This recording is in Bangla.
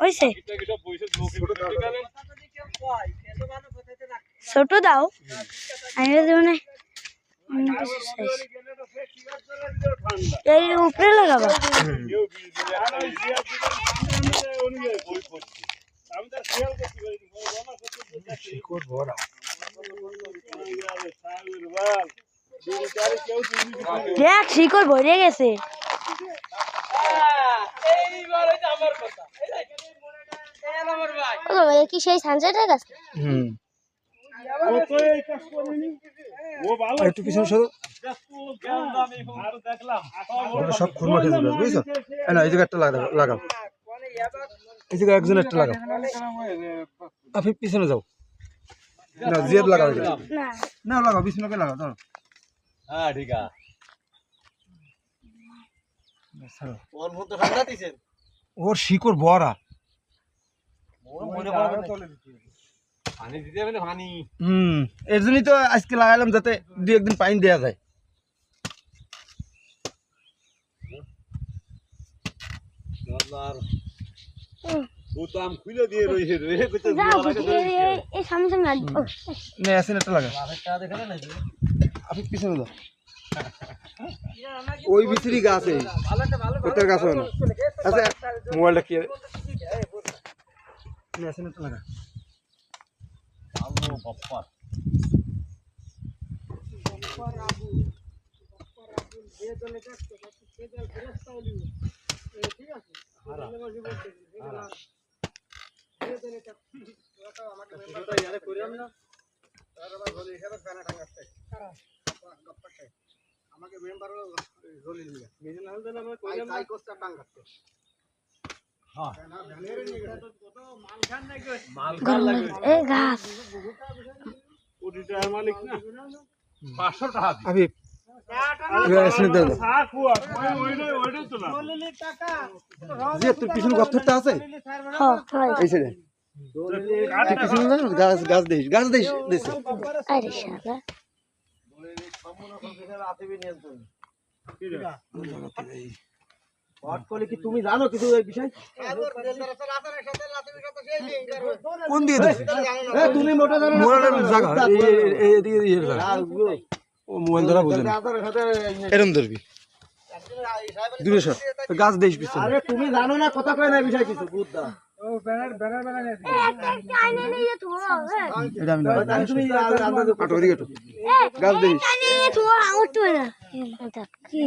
হইছে ছোট দাও আমি মানে এই উপরে লাগাবা দেখ শিকড় ভরে গেছে কি সেই সানসেটের কাছে একটু পিছনে সরো সব খুরমা খেতে দেবে বুঝছো না এই জায়গায় একটা লাগাও এই জায়গায় একজন একটা লাগাও আপনি পিছনে যাও না জিয়াদ লাগাও না লাগাও বিষ্ণুকে লাগাও ধরো হ্যাঁ ঠিক আছে ওর শিকড় বড়া এর জন্যই তো আজকে লাগাইলাম যাতে দু একদিন পানি দেওয়া যায় আপনি পিছনে যাও ওই ভিতরি গাছ ওটার গাছ হয় না আচ্ছা মোবাইলটা কি লাগা আমাকে মেম্বার জলি নিয়ে নিজে না হলে আমরা কইলাম আই কোস্টা টাঙ্গাতে হ্যাঁ মালখান লাগে এই গাছ ওদিটা মালিক না 500 টাকা আবি এসে দাও ওইটা তো না বললি টাকা যে তোর পিছনে গর্তটা আছে হ্যাঁ এই সাইডে তুই পিছনে না গাছ দেইস আরে শালা কি তুমি জানো কিছু এই বিষয় কোন দিয়ে তুমি মোটা জানো মোবাইলের জায়গা এদিকে ও মোবাইল ধরা বুঝে এরকম ধরবি দূরে সর গাছ দেইস পিছনে আরে তুমি জানো না কথা কয় না বিষয় কিছু বুদ্ধা ও ব্যানার এটা আমি তুমি আন্দাজ কাটো দিকে কাটো গাছ দেইস তো আউট না কি